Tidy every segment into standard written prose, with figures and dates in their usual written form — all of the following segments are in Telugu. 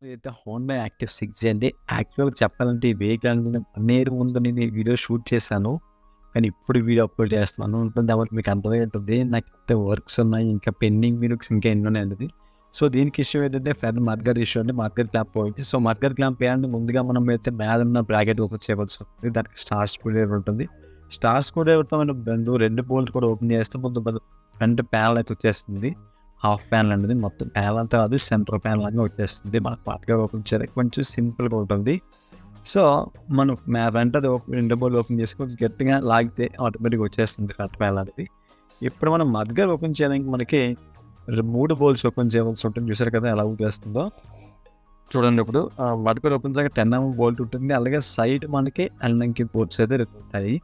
అయితే హోండా యాక్టివ్ 6 అండి. యాక్చువల్‌గా చెప్పాలంటే ఈ వెహికల్ 1 ఇయర్ ముందు నేను ఈ వీడియో షూట్ చేశాను. కానీ ఇప్పుడు వీడియో అప్‌లోడ్ చేస్తున్నాను. ఉంటుంది కాబట్టి మీకు అర్థమై ఉంటుంది. నాకింత వర్క్స్ ఉన్నాయి. ఇంకా పెండింగ్ వర్క్స్ ఇంకా ఎన్ని ఉన్నాయనేది. సో, దీనికి ఇష్యూ ఏంటంటే ఫ్రంట్ మడ్గార్డ్ ఇష్యూ అండి. మడ్గార్డ్ క్లాంప్ పోయింది. సో, మడ్గార్డ్ క్లాంప్ ఏయంటే ముందుగా మనం అయితే మీదున్న బ్రాకెట్ ఓపెన్ చేయవలసి ఉంటుంది. దానికి స్టార్ స్క్రూడ్రైవర్ ఉంటుంది. స్టార్ స్క్రూడ్రైవర్‌తో మనం 2 బోల్ట్ కూడా ఓపెన్ చేస్తే ముందు ఫ్రంట్ ప్యానెల్ అయితే వచ్చేస్తుంది. హాఫ్ ప్యానెల్ అనేది మొత్తం ప్యానెల్ అంతా కాదు, సెంటర్ ప్యానెల్ అనేది వచ్చేస్తుంది. మనకు మడ్గార్డ్ ఓపెన్ చేయడానికి కొంచెం సింపుల్‌గా ఉంటుంది. సో, మనం ఫ్రంట్ అది రెండు బోల్ట్ ఓపెన్ చేసి కొంచెం గట్టిగా లాగితే ఆటోమేటిక్‌గా వచ్చేస్తుంది ఫ్రంట్ ప్యానెల్ అనేది. ఇప్పుడు మనం మడ్గార్డ్ ఓపెన్ చేయడానికి మనకి 3 బోల్ట్స్ ఓపెన్ చేయవలసి ఉంటుంది. చూసారు కదా ఎలా వచ్చేస్తుందో. చూడండి ఇప్పుడు మడ్గార్డ్ ఓపెన్ చేయగా 10 mm బోల్ట్ ఉంటుంది. అలాగే సైడ్ మనకి ఎల్ఎన్కి బోల్ట్స్ అయితే ఉంటాయి.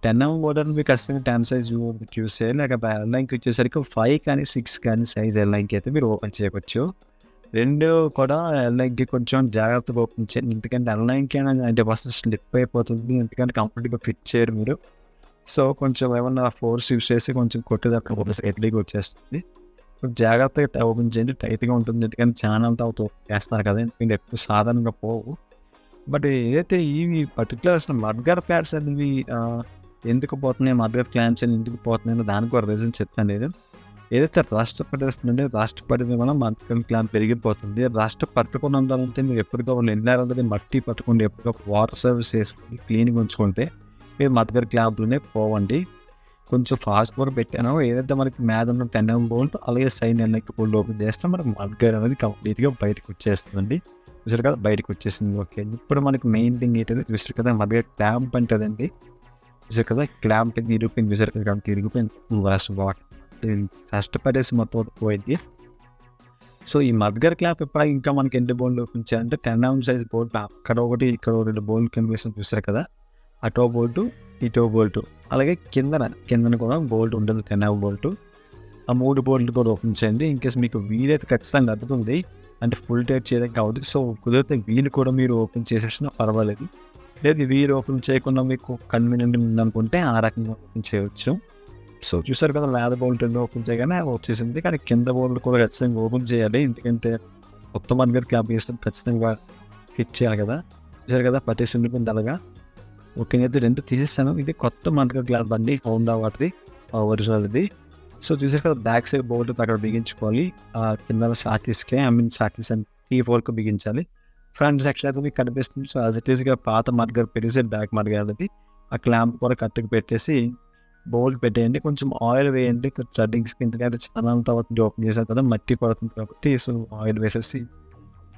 10 mm బోల్ట్ అంటే మీకు ఖచ్చితంగా 10 సైజ్ యూజ్ చేయాలి. లేక ఎల్ఎన్కి వచ్చేసరికి 5 కానీ 6 కానీ సైజ్ ఎల్ఎన్కి అయితే మీరు ఓపెన్ చేయవచ్చు. 2 కూడా ఎల్ఎన్కి కొంచెం జాగ్రత్తగా ఓపెన్ చేయండి. ఎందుకంటే ఎల్ఎన్కి 90% స్లిప్ అయిపోతుంది. ఎందుకంటే కంప్లీట్‌గా ఫిట్ చేయరు మీరు. సో, కొంచెం ఏమన్నా ఫోర్స్ యూజ్ చేసి కొంచెం కొట్టేటప్పుడు ఎర్లీగా వచ్చేస్తుంది. జాగ్రత్తగా ఓపెన్ చేయండి. టైట్‌గా ఉంటుంది. ఎందుకంటే చాలా అంతా వేస్తున్నారు కదా! ఎందుకంటే ఎక్కువ సాధారణంగా పోవు. బట్ ఏదైతే ఈ పర్టిక్యులర్ అసలు మడ్గార్డ్ ప్యాడ్స్ అనేవి ఎందుకు పోతున్నాయి, మడ్గార్డ్ క్లాంప్స్ అని ఎందుకు పోతున్నాయో దానికి కూడా రీజన్ చెప్తాను నేను. ఏదైతే రస్ట్ పట్టేస్తుందంటే రస్ట్ పడిన వల్ల మడ్గార్డ్ క్లాంప్ పెరిగిపోతుంది. రస్ట్ పట్టకుండా ఉండాలంటే మీరు ఎప్పటికప్పుడు ఎన్నారన్నది మట్టి పట్టకుండా ఎప్పటికప్పుడు వాటర్ సర్వీస్ చేసుకొని క్లీన్‌గా ఉంచుకుంటే మీరు మడ్గార్డ్ క్లాంప్‌లోనే పోవండి. కొంచెం ఫాస్ట్ కూడా పెట్టాను. ఏదైతే మనకి మీద ఉన్న 10 mm బోల్ట్ అలాగే సైడ్ ఎల్ఎన్కి బోల్ట్ ఓపెన్ చేస్తే మనకి మడ్గార్డ్ అనేది కంప్లీట్‌గా బయటకు వచ్చేస్తుందండి. చూసారు కదా బయటకు వచ్చేసింది. ఓకే. ఇప్పుడు మనకి మెయిన్ థింగ్ ఏంటంటే చూసారు కదా మడ్గార్డ్ క్లాంప్ అంటే అదండి. చూసారు కదా క్లాంప్ ఇరిగిపోయింది. చూసారు కదా ఇరిగిపోయింది. రస్ట్ పడేసి మొత్తం పోయింది. సో, ఈ మడ్గార్డ్ క్లాంప్ ఇప్పుడు ఇంకా మనకి ఎన్ని బోల్ట్ ఓపెన్ చేయాలంటే 10 mm సైజ్ బోల్ట్ అక్కడ ఒకటి ఇక్కడ 2 బోల్ట్ కనిపిస్తుంది. చూసారు కదా అటో బోల్టు ఇటో బోల్టు అలాగే కిందన కూడా బోల్ట్ ఉంటుంది 10 mm బోల్టు. ఆ 3 బోల్ట్లు కూడా ఓపెన్ చేయండి. ఇన్కేస్ మీకు వీలైతే ఖచ్చితంగా అడ్డుతుంది అంటే ఫుల్ టైట్ చేయడానికి అవుతుంది. సో, కుదిరితే వీలు కూడా మీరు ఓపెన్ చేసేసినా పర్వాలేదు. లేదు వీలు ఓపెన్ చేయకుండా మీకు కన్వీనియంట్ ఉందనుకుంటే ఆ రకంగా ఓపెన్ చేయవచ్చు. సో, చూసారు కదా మీద బోల్ట్ ఓపెన్ చేయగానే వచ్చేసింది. కానీ కింద బోల్ట్ కూడా ఖచ్చితంగా ఓపెన్ చేయాలి. ఎందుకంటే కొత్త మడ్గార్డ్ క్లాంప్ వేసినప్పుడు ఖచ్చితంగా ఫిట్ చేయాలి కదా! చూసారు కదా పట్టేసి ఉండిపోయింది అలాగా. ఓకే. అయితే 2 తీసేసాను. ఇది కొత్త మడ్గార్డ్ క్లాంప్ అండి. హోండా వాటిది ఒరిజినల్ ఇది. సో, చూసారు కదా బ్యాక్ సైడ్ బోల్ట్ అక్కడ బిగించుకోవాలి. కింద సాకిస్‌కి సాకిస్ అండ్ T4కి బిగించాలి. ఫ్రంట్ సెక్షన్ అయితే మీకు కనిపిస్తుంది. సో, యాజ్ ఇట్ ఈస్‌గా పాత మడ్గార్డ్ పెట్టేసి బ్యాక్ మడ్గార్డ్ అది ఆ క్లాంప్ కూడా కరెక్ట్‌గా పెట్టేసి బోల్ట్ పెట్టేయండి. కొంచెం ఆయిల్ వేయండి థ్రెడ్డింగ్స్‌కి. ఎందుకంటే చాలా తర్వాత ఓపెన్ చేశారు కదా మట్టి పడుతుంది కాబట్టి సో, ఆయిల్ వేసేసి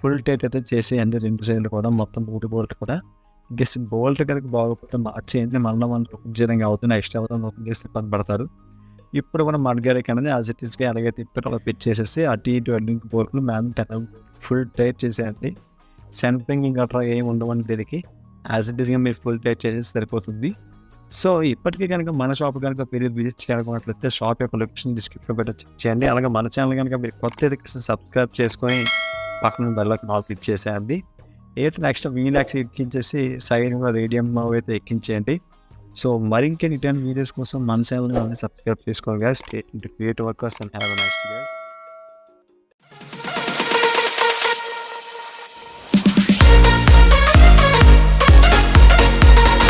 ఫుల్ టైట్ అయితే చేసేయండి 2 సైడ్లు కూడా మొత్తం 3 బోల్ట్ కూడా. ఇన్‌కేస్ బోల్ట్ కనుక బాగోకపోతే మార్చేయండి. మళ్ళీ మనం ఓపెన్ చేయడానికి అవుతుంది. నెక్స్ట్ ఎవరైనా ఓపెన్ చేస్తే ఇబ్బంది పడతారు. ఇప్పుడు మనం మడ్గార్డ్ అనేది యాజ్ ఇట్ ఈస్‌గా ఎలాగైతే ఇప్పటి అలా ఫిట్ చేసేసి అటు ఇటు ఎల్ఎన్కి బోల్ట్లు మీద 10 ఫుల్ టైట్ చేసేయండి. సెంటరింగ్ గట్రా ఏమి ఉండవండి దీనికి. యాజ్ ఇట్ ఈస్‌గా మీరు ఫుల్ టైట్ చేసేసి సరిపోతుంది. సో, ఇప్పటికీ కనుక మన షాప్ కనుక మీరు విజిట్ చేయాలనుకున్నట్లయితే షాప్ యొక్క లొకేషన్ డిస్క్రిప్షన్‌లో చెక్ చేయండి. అలాగే మన ఛానల్ కనుక మీరు కొత్త అయితే సబ్స్క్రైబ్ చేసుకొని పక్కన బెల్ ఐకాన్ ఆల్ క్లిక్ చేసేయండి. అయితే నెక్స్ట్ వీలాక్స్ ఎక్కించేసి సైడ్‌గా రేడియం అయితే ఎక్కించేయండి. సో, మరింకెన్ని రిటర్న్ వీడియోస్ కోసం మన ఛానల్‌ని సబ్స్క్రైబ్ చేసుకోండి guys. Stay tuned to creative workers and have a nice day guys.